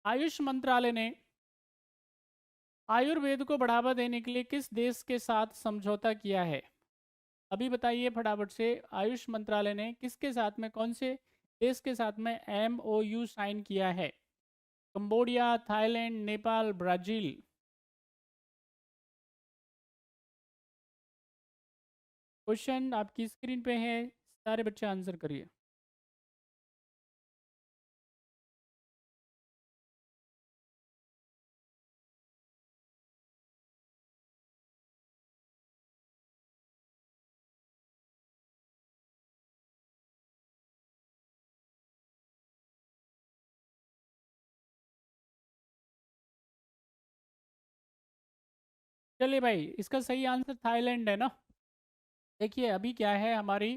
आयुष मंत्रालय ने आयुर्वेद को बढ़ावा देने के लिए किस देश के साथ समझौता किया है? अभी बताइए फटाफट से। आयुष मंत्रालय ने किसके साथ में, कौन से देश के साथ में MOU साइन किया है? Cambodia, Thailand, Nepal, Brazil. Question आपकी स्क्रीन पे है, सारे बच्चे आंसर करिए। चलिए भाई, इसका सही आंसर थाईलैंड है ना। देखिए अभी क्या है हमारी,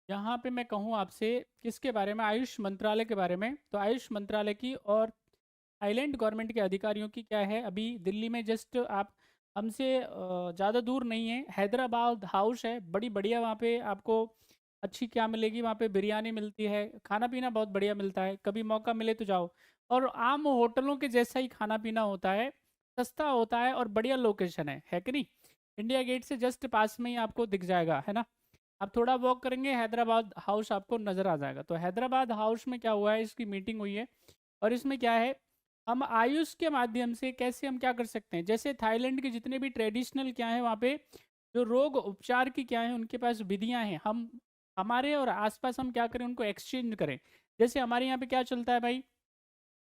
यहाँ पे मैं कहूँ आपसे किसके बारे में, आयुष मंत्रालय के बारे में। तो आयुष मंत्रालय की और थाईलैंड गवर्नमेंट के अधिकारियों की क्या है, अभी दिल्ली में जस्ट आप हमसे ज़्यादा दूर नहीं है, हैदराबाद हाउस है, बड़ी बढ़िया। वहाँ पे आपको अच्छी क्या मिलेगी, वहाँ पे बिरयानी मिलती है, खाना पीना बहुत बढ़िया मिलता है, कभी मौका मिले तो जाओ। और आम होटलों के जैसा ही खाना पीना होता है, सस्ता होता है और बढ़िया लोकेशन है कि नहीं। इंडिया गेट से जस्ट पास में ही आपको दिख जाएगा, है ना। आप थोड़ा वॉक करेंगे, हैदराबाद हाउस आपको नज़र आ जाएगा। तो हैदराबाद हाउस में क्या हुआ है, इसकी मीटिंग हुई है। और इसमें क्या है, हम आयुष के माध्यम से कैसे हम क्या कर सकते हैं, जैसे थाईलैंड के जितने भी ट्रेडिशनल क्या है वहाँ पे, जो रोग उपचार की क्या है उनके पास विधियाँ हैं, हम हमारे और आसपास हम क्या करें, उनको एक्सचेंज करें। जैसे हमारे यहाँ पे क्या चलता है भाई,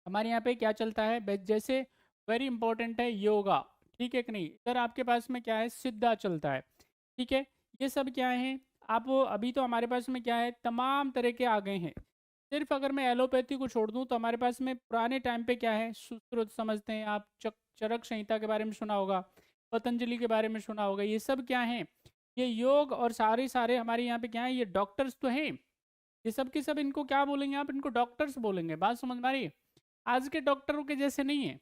हमारे यहाँ पे क्या चलता है जैसे वेरी इंपॉर्टेंट है योगा, ठीक है कि नहीं। इधर आपके पास में क्या है, सिद्धा चलता है, ठीक है। ये सब क्या है, आप अभी तो हमारे पास में क्या है, तमाम तरह के आ गए हैं। सिर्फ अगर मैं एलोपैथी को छोड़ दूं तो हमारे पास में पुराने टाइम पे क्या है, सुश्रुत समझते हैं आप, चरक संहिता के बारे में सुना होगा, पतंजलि के बारे में सुना होगा। ये सब क्या है, ये योग और सारे सारे हमारे यहाँ पे क्या है, ये डॉक्टर्स तो हैं। ये सब के सब इनको क्या बोलेंगे आप, इनको डॉक्टर्स बोलेंगे। बात समझ में आ रही है। आज के डॉक्टरों के जैसे नहीं है।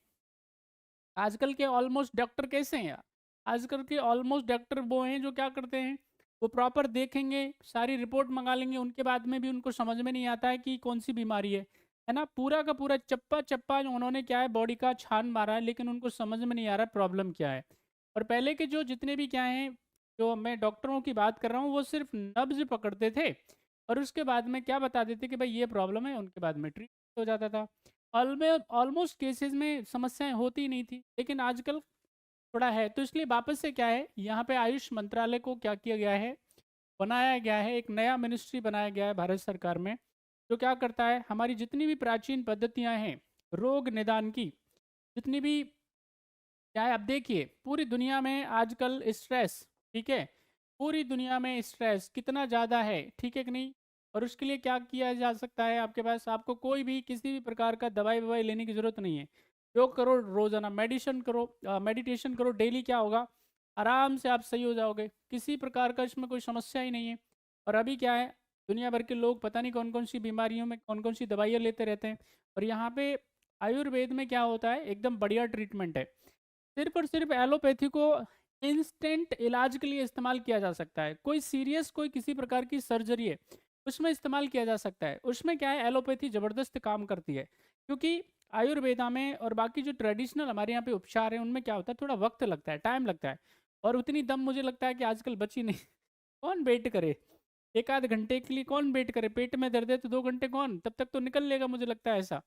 आजकल के ऑलमोस्ट डॉक्टर कैसे हैं, आजकल के ऑलमोस्ट डॉक्टर वो हैं जो क्या करते हैं, वो प्रॉपर देखेंगे, सारी रिपोर्ट मंगा लेंगे, उनके बाद में भी उनको समझ में नहीं आता है कि कौन सी बीमारी है ना। पूरा का पूरा चप्पा चप्पा जो उन्होंने क्या है बॉडी का छान मारा है, लेकिन उनको समझ में नहीं आ रहा प्रॉब्लम क्या है। और पहले के जो जितने भी क्या हैं, जो मैं डॉक्टरों की बात कर रहा हूँ, वो सिर्फ नब्ज पकड़ते थे और उसके बाद में क्या बता देते कि भाई ये प्रॉब्लम है, उनके बाद में ट्रीट हो जाता था। ऑलमोस्ट केसेस में समस्याएं होती ही नहीं थी, लेकिन आजकल थोड़ा है। तो इसलिए वापस से क्या है, यहाँ पे आयुष मंत्रालय को क्या किया गया है, बनाया गया है, एक नया मिनिस्ट्री बनाया गया है भारत सरकार में, जो क्या करता है, हमारी जितनी भी प्राचीन पद्धतियाँ हैं रोग निदान की, जितनी भी क्या है। अब देखिए पूरी दुनिया में आजकल स्ट्रेस, ठीक है, पूरी दुनिया में स्ट्रेस कितना ज़्यादा है, ठीक है कि नहीं। और उसके लिए क्या किया जा सकता है, आपके पास आपको कोई भी किसी भी प्रकार का दवाई ववाई लेने की ज़रूरत नहीं है। योग करो रोज़ाना, मेडिशन करो, मेडिटेशन करो डेली, क्या होगा, आराम से आप सही हो जाओगे, किसी प्रकार का इसमें कोई समस्या ही नहीं है। और अभी क्या है, दुनिया भर के लोग पता नहीं कौन कौन सी बीमारियों में कौन कौन सी दवाइयाँ लेते रहते हैं। और यहाँ पे आयुर्वेद में क्या होता है, एकदम बढ़िया ट्रीटमेंट है। सिर्फ और सिर्फ एलोपैथी को इंस्टेंट इलाज के लिए इस्तेमाल किया जा सकता है। कोई सीरियस कोई किसी प्रकार की सर्जरी है उसमें इस्तेमाल किया जा सकता है। उसमें क्या है, एलोपैथी ज़बरदस्त काम करती है, क्योंकि आयुर्वेदा में और बाकी जो ट्रेडिशनल हमारे यहाँ पे उपचार है उनमें क्या होता है, थोड़ा वक्त लगता है, टाइम लगता है। और उतनी दम मुझे लगता है कि आजकल बची नहीं। कौन वेट करे, एक आध घंटे के लिए कौन वेट करे, पेट में दर्द है तो 2 घंटे कौन, तब तक तो निकल लेगा, मुझे लगता है ऐसा।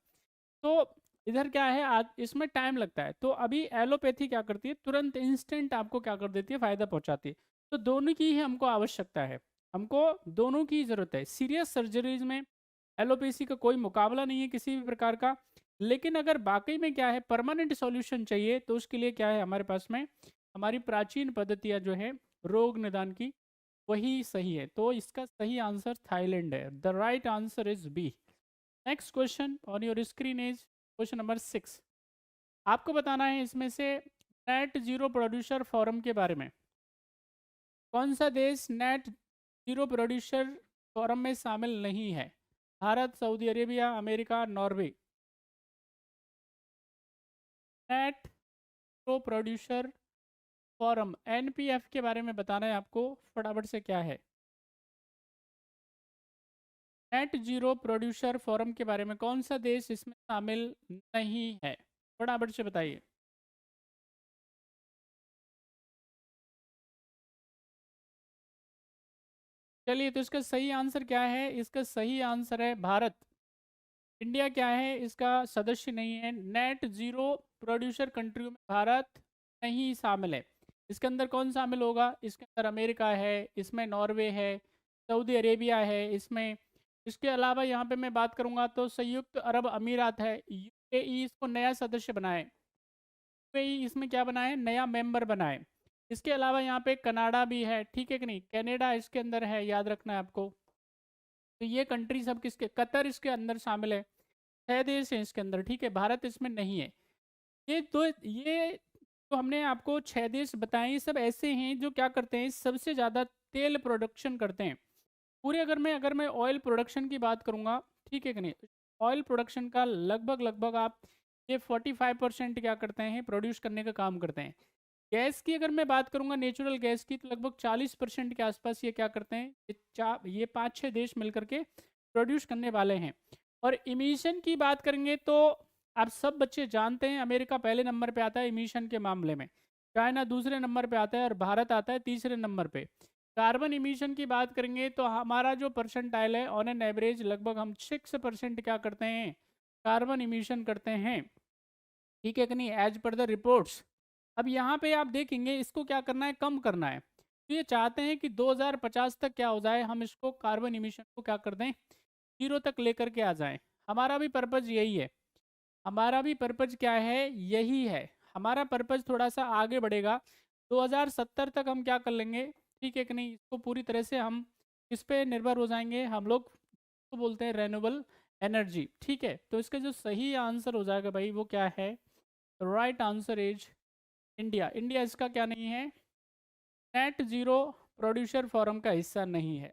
तो इधर क्या है, आज इसमें टाइम लगता है। तो अभी एलोपैथी क्या करती है, तुरंत इंस्टेंट आपको क्या कर देती है, फायदा पहुंचाती है। तो दोनों की ही हमको आवश्यकता है, हमको दोनों की ज़रूरत है। सीरियस सर्जरीज में एलोपैथी का कोई मुकाबला नहीं है किसी भी प्रकार का। लेकिन अगर वाकई में क्या है परमानेंट सॉल्यूशन चाहिए, तो उसके लिए क्या है, हमारे पास में हमारी प्राचीन पद्धतियाँ जो है रोग निदान की, वही सही है। तो इसका सही आंसर थाईलैंड है। The right answer is B. Next question on your screen is question number 6। आपको बताना है इसमें से नेट जीरो प्रोड्यूसर फोरम के बारे में। कौन सा देश नेट जीरो प्रोड्यूसर फोरम में शामिल नहीं है? Bharat, Saudi Arabia, America, Norway. Net zero producer forum NPF के बारे में बताना है आपको फटाफट से, क्या है? नेट जीरो प्रोड्यूसर फोरम के बारे में कौन सा देश इसमें शामिल नहीं है? फटाफट से बताइए। चलिए, तो इसका सही आंसर क्या है? इसका सही आंसर है भारत। इंडिया क्या है? इसका सदस्य नहीं है। नेट जीरो प्रोड्यूसर कंट्री में भारत नहीं शामिल है। इसके अंदर कौन शामिल होगा? इसके अंदर अमेरिका है, इसमें नॉर्वे है, सऊदी अरेबिया है इसमें। इसके अलावा यहाँ पे मैं बात करूँगा तो संयुक्त अरब अमीरात है, यूएई इसको नया सदस्य बनाए। यूएई इसमें क्या बनाए? नया मेंबर बनाए। इसके अलावा यहाँ पे कनाडा भी है, ठीक है कि नहीं? कनाडा इसके अंदर है, याद रखना है आपको। तो ये कंट्री सब किसके? कतर इसके अंदर शामिल है। 6 देश हैं इसके अंदर, ठीक है? भारत इसमें नहीं है। ये तो हमने आपको 6 देश बताए, ये सब ऐसे हैं जो क्या करते हैं, सबसे ज़्यादा तेल प्रोडक्शन करते हैं पूरे। अगर मैं ऑयल प्रोडक्शन की बात करूँगा, ठीक है कि नहीं? ऑयल प्रोडक्शन का लगभग आप ये 45% क्या करते हैं, प्रोड्यूस करने का काम करते हैं। गैस की अगर मैं बात करूँगा, नेचुरल गैस की, तो लगभग 40% के आसपास ये क्या करते हैं, ये 5-6 देश मिलकर के प्रोड्यूस करने वाले हैं। और इमिशन की बात करेंगे तो आप सब बच्चे जानते हैं, अमेरिका पहले नंबर पे आता है इमिशन के मामले में, चाइना दूसरे नंबर पे आता है और भारत आता है तीसरे नंबर पे। कार्बन इमिशन की बात करेंगे तो हमारा जो परसेंटाइल है, ऑन एन एवरेज लगभग हम 6% क्या करते हैं, कार्बन इमिशन करते हैं, ठीक है कि नहीं, एज पर द रिपोर्ट्स। अब यहाँ पे आप देखेंगे इसको क्या करना है, कम करना है। तो ये चाहते हैं कि 2050 तक क्या हो जाए, हम इसको कार्बन इमिशन को क्या कर दें, 0 तक लेकर के आ जाएं। हमारा भी पर्पज़ यही है। हमारा भी पर्पज़ क्या है, यही है। हमारा पर्पज़ थोड़ा सा आगे बढ़ेगा, 2070 तक हम क्या कर लेंगे, ठीक है कि नहीं? इसको पूरी तरह से हम इस पे निर्भर हो जाएंगे, हम लोग तो बोलते हैं रेन्यूएबल एनर्जी, ठीक है? तो इसका जो सही आंसर हो जाएगा भाई वो क्या है? Right answer is India. India इसका क्या नहीं है, नेट जीरो प्रोड्यूसर फोरम का हिस्सा नहीं है।